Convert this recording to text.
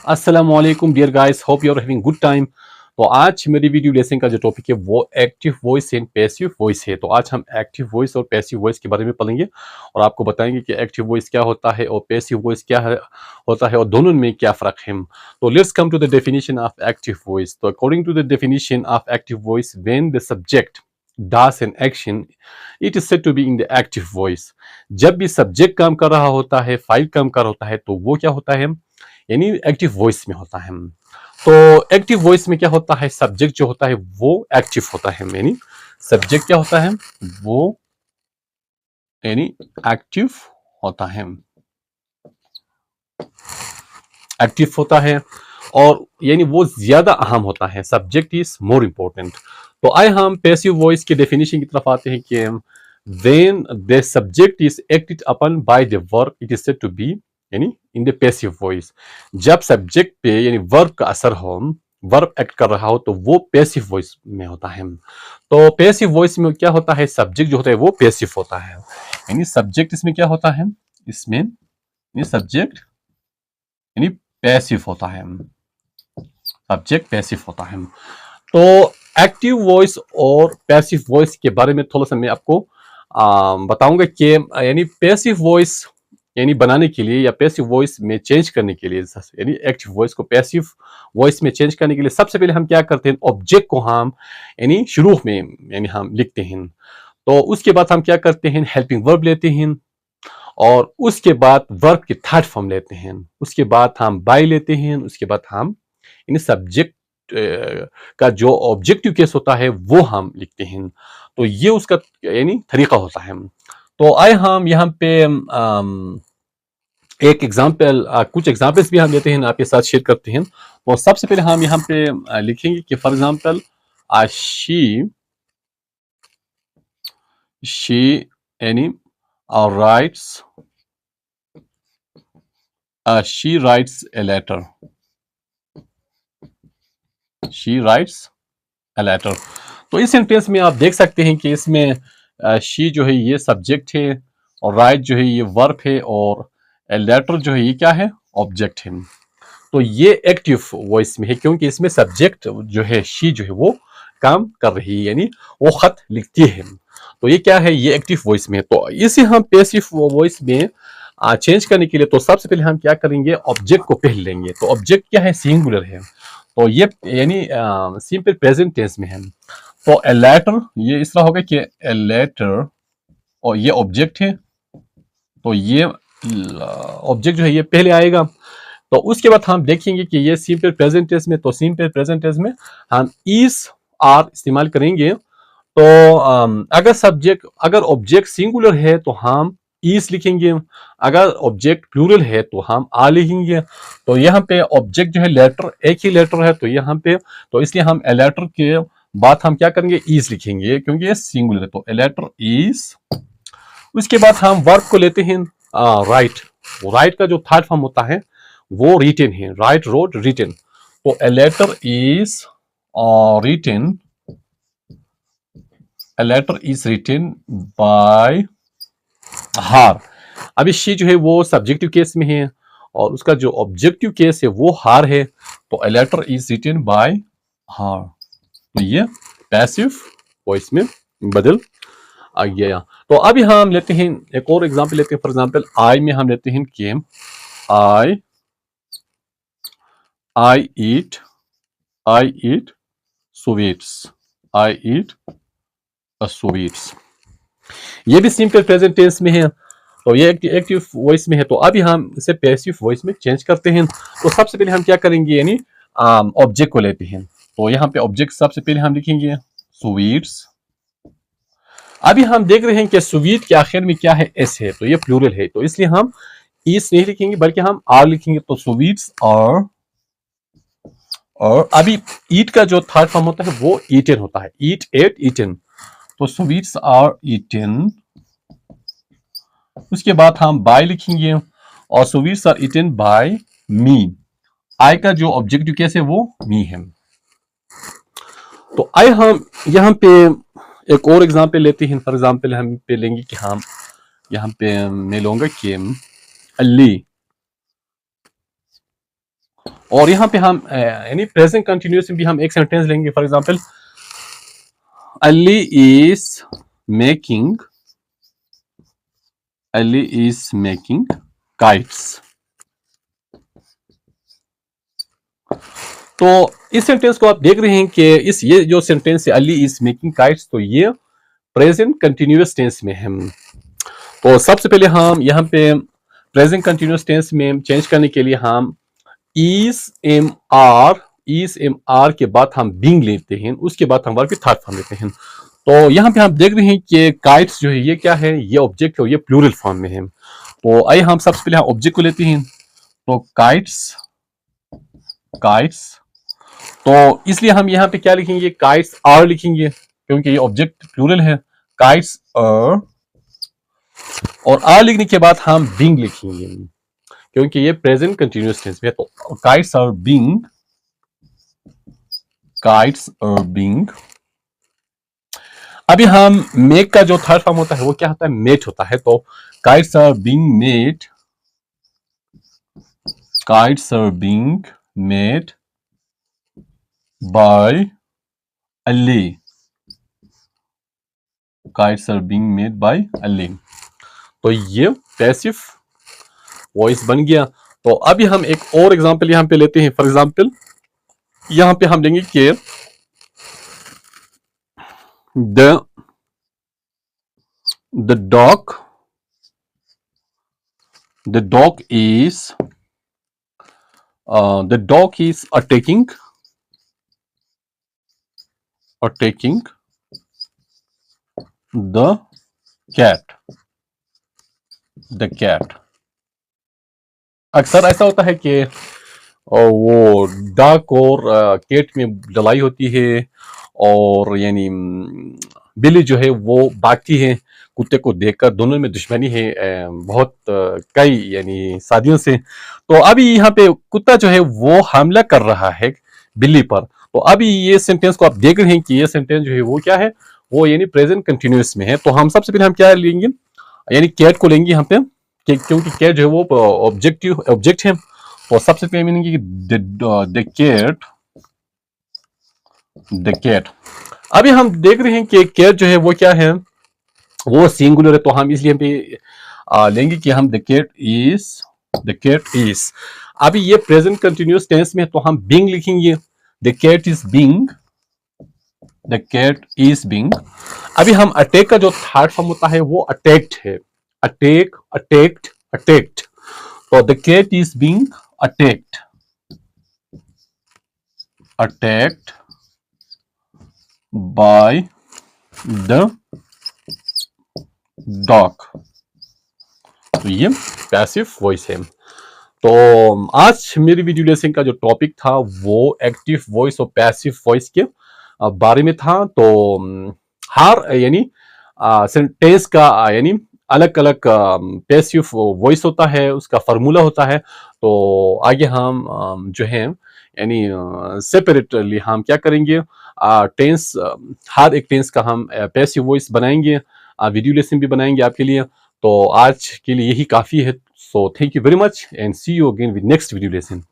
अस्सलामुअलैकुम dear guys, hope you are having good time. तो आज मेरी वीडियो लेसन का जो टॉपिक है वो active voice and passive voice है। तो आज हम एक्टिव वॉइस और पैसिव वॉइस के बारे में पढ़ेंगे और आपको बताएंगे कि एक्टिव वॉइस क्या होता है और पैसिव वॉइस क्या है होता है और दोनों में क्या फ़र्क है। तो let's come to the definition of active voice. तो according to the definition of active voice, when the subject does an action, it is said to be in the active voice। जब भी सब्जेक्ट काम कर रहा होता है, file काम कर रहा होता है, तो वो क्या होता है, यानी एक्टिव वॉइस में होता है। तो एक्टिव वॉइस में क्या होता है, सब्जेक्ट जो होता है वो एक्टिव होता है, यानी सब्जेक्ट क्या होता है, वो यानी एक्टिव होता है, एक्टिव होता है और यानी वो ज्यादा अहम होता है। Subject is more important. तो आए हम पैसिव वॉइस के डेफिनेशन की तरफ आते हैं कि when the subject is acted upon by the verb, it is said to be यानी इन द पैसिव वॉइस। जब सब्जेक्ट पे यानी वर्ब का असर हो, वर्ब एक्ट कर रहा हो, तो वो पैसिव वॉइस में होता है। तो पैसिव वॉइस में क्या होता है, सब्जेक्ट जो होता है वो पैसिव होता है, यानी सब्जेक्ट इसमें क्या होता है, इसमें सब्जेक्ट यानी पैसिव होता है, सब्जेक्ट पैसिव होता है। तो एक्टिव वॉइस और पैसिव वॉइस के बारे में थोड़ा सा मैं आपको बताऊंगा कि यानी पैसिव वॉइस यानी बनाने के लिए या पैसिव वॉइस में चेंज करने के लिए, यानी एक्टिव वॉइस को पैसिव वॉइस में चेंज करने के लिए सबसे पहले हम क्या करते हैं, ऑब्जेक्ट को हम यानी शुरू में यानी हम लिखते हैं। तो उसके बाद हम क्या करते हैं, हेल्पिंग वर्ब लेते हैं और उसके बाद वर्ब के थर्ड फॉर्म लेते हैं, उसके बाद हम बाय लेते हैं, उसके बाद हम यानी सब्जेक्ट का जो ऑब्जेक्टिव केस होता है वो हम लिखते हैं। तो ये उसका यानी तरीका होता है। तो आए हम यहाँ पे एक एग्जाम्पल, कुछ एग्जाम्पल्स भी हम लेते हैं, आपके साथ शेयर करते हैं। तो सबसे पहले हम यहाँ पे लिखेंगे कि फॉर एग्जाम्पल शी यानी writes she writes a letter, she writes a letter. तो इस सेंटेंस में आप देख सकते हैं कि इसमें शी जो है ये सब्जेक्ट है और राइट जो है ये वर्ब है और ए लेटर जो है ये क्या है, ऑब्जेक्ट है। तो ये एक्टिव वॉइस में है क्योंकि इसमें सब्जेक्ट जो है शी जो है वो काम कर रही है, यानी वो खत लिखती है। तो ये क्या है, ये एक्टिव वॉइस में है। तो इसे हम पैसिव वॉइस में चेंज करने के लिए तो सबसे पहले हम क्या करेंगे, ऑब्जेक्ट को पहले लेंगे। तो ऑब्जेक्ट क्या है, सिंगुलर है, तो ये यानी सिंपल प्रेजेंट टेंस में है। तो ए लेटर ये इस तरह होगा कि ए लेटर और ये ऑब्जेक्ट है, तो ये ऑब्जेक्ट जो है ये पहले आएगा। तो उसके बाद हम देखेंगे कि ये सिंपल प्रेजेंट टेंस में, तो सिंपल प्रेजेंट टेंस में हम इज आर इस्तेमाल करेंगे। तो अगर ऑब्जेक्ट सिंगुलर है तो हम इज लिखेंगे, अगर ऑब्जेक्ट प्लूरल है तो हम आर लिखेंगे। तो यहाँ पे ऑब्जेक्ट जो है लेटर, एक ही लेटर है, तो यहाँ पे तो इसलिए हम ए लेटर के बाद हम क्या करेंगे, इज लिखेंगे क्योंकि ये सिंगुलर है। तो ए लेटर इज, उसके बाद हम वर्ब को लेते हैं राइट। राइट का जो थर्ड फॉर्म होता है वो रिटेन है, राइट रोट रिटेन। तो a letter is written, a letter is written by हार। अभी शी जो है वो सब्जेक्टिव केस में है और उसका जो ऑब्जेक्टिव केस है वो हार है। तो a letter is written by हार, तो ये पैसिव वॉइस में बदल आ गया। तो अभी हम लेते हैं एक और एग्जांपल लेते हैं। फॉर एग्जांपल आई में हम लेते हैं कि आई ईट स्वीट्स, आई ईट स्वीट्स। ये भी सिंपल प्रेजेंट टेंस में है, तो ये एक्टिव वॉइस में है। तो अभी हम इसे पैसिव वॉइस में चेंज करते हैं। तो सबसे पहले हम क्या करेंगे, यानी ऑब्जेक्ट को लेते हैं। तो यहाँ पे ऑब्जेक्ट सबसे पहले हम लिखेंगे स्वीट्स। अभी हम देख रहे हैं कि स्वीट के आखिर में क्या है, एस है, तो ये प्लूरल है, तो इसलिए हम ईस नहीं लिखेंगे बल्कि हम आर लिखेंगे। तो स्वीट्स और अभी ईट का जो थर्ड फॉर्म होता है वो ईटन होता है, ईट एट ईटन। तो स्वीट्स आर ईटन, उसके बाद हम बाय लिखेंगे और स्वीट्स आर ईटन बाय मी। आई का जो ऑब्जेक्टिव केस है वो मी है। तो आए हम यहाँ पे एक और एग्जांपल लेते हैं। फॉर एग्जांपल हम पे लेंगे कि हम यहाँ पे मैं लूंगा कि अली और यहाँ पे हम यानी प्रेजेंट कंटिन्यूस में भी हम एक सेंटेंस लेंगे। For example, Ali is making kites. तो इस सेंटेंस को आप देख रहे हैं कि ये जो सेंटेंस है अली इज मेकिंग काइट्स, तो ये प्रेजेंट कंटिन्यूअस टेंस में है। तो सबसे पहले हम यहाँ पे प्रेजेंट कंटिन्यूअस टेंस में चेंज करने के लिए हम इज एम आर के बाद हम बीइंग लेते हैं, उसके बाद हम वर्ब की थर्ड फॉर्म लेते हैं। तो यहाँ पे हम देख रहे हैं कि काइट्स जो है ये क्या है, ये ऑब्जेक्ट है, ये प्लूरल फॉर्म में है। तो आइए हम सबसे पहले ऑब्जेक्ट को लेते हैं। तो काइट्स, तो इसलिए हम यहाँ पे क्या लिखेंगे, काइट्स आर लिखेंगे, क्योंकि ये ऑब्जेक्ट प्लूरल है। काइट्स आर, और आर लिखने के बाद हम बीइंग लिखेंगे, क्योंकि ये प्रेजेंट कंटिन्यूअस टेंस में है। तो काइट्स आर बीइंग। अभी हम मेक का जो थर्ड फॉर्म होता है वो क्या होता है, मेट होता है। तो kites are being made by Ali. Kites are being made by Ali. तो ये पैसिव वॉइस बन गया। तो अभी हम एक और एग्जांपल यहां पे लेते हैं। फॉर एग्जांपल, यहां पे हम लेंगे कि the dog is attacking the cat। अक्सर ऐसा होता है कि वो डॉग और कैट में लड़ाई होती है, और यानी बिल्ली जो है वो भागती है कुत्ते को देखकर, दोनों में दुश्मनी है बहुत कई यानी सदियों से। तो अभी यहाँ पे कुत्ता जो है वो हमला कर रहा है बिल्ली पर। तो अभी ये सेंटेंस को आप देख रहे हैं कि ये सेंटेंस जो है वो क्या है, वो यानी प्रेजेंट कंटिन्यूअस में है। तो हम सबसे पहले हम क्या लेंगे, यानी कैट को लेंगे यहाँ पे, क्योंकि कैट जो है वो ऑब्जेक्ट है। तो सबसे पहले मीनिंग द कैट। अभी हम देख रहे हैं कि कैट जो है वो क्या है, वो सिंगुलर है। तो हम इसलिए हम पे लेंगे कि हम द कैट इज। अभी ये प्रेजेंट कंटिन्यूअस टेंस में है, तो हम बीइंग लिखेंगे, द कैट इज बीइंग। अभी हम अटैक का जो थर्ड फॉर्म होता है वो अटैक्ड है। अटैक्ड। तो the cat is being attacked by the dog. तो ये पैसिव वॉइस है। तो आज मेरी वीडियो लेसन का जो टॉपिक था वो एक्टिव वॉइस और पैसिव वॉइस के बारे में था। तो हर यानी सेंटेंस का यानी अलग अलग पैसिव वॉइस होता है, उसका फार्मूला होता है। तो आगे हम जो है यानी सेपरेटली हम क्या करेंगे, टेंस, हर एक टेंस का हम पैसिव वॉइस बनाएंगे, वीडियो लेसन भी बनाएंगे आपके लिए। तो आज के लिए यही काफ़ी है। So thank you very much and see you again with next video lesson.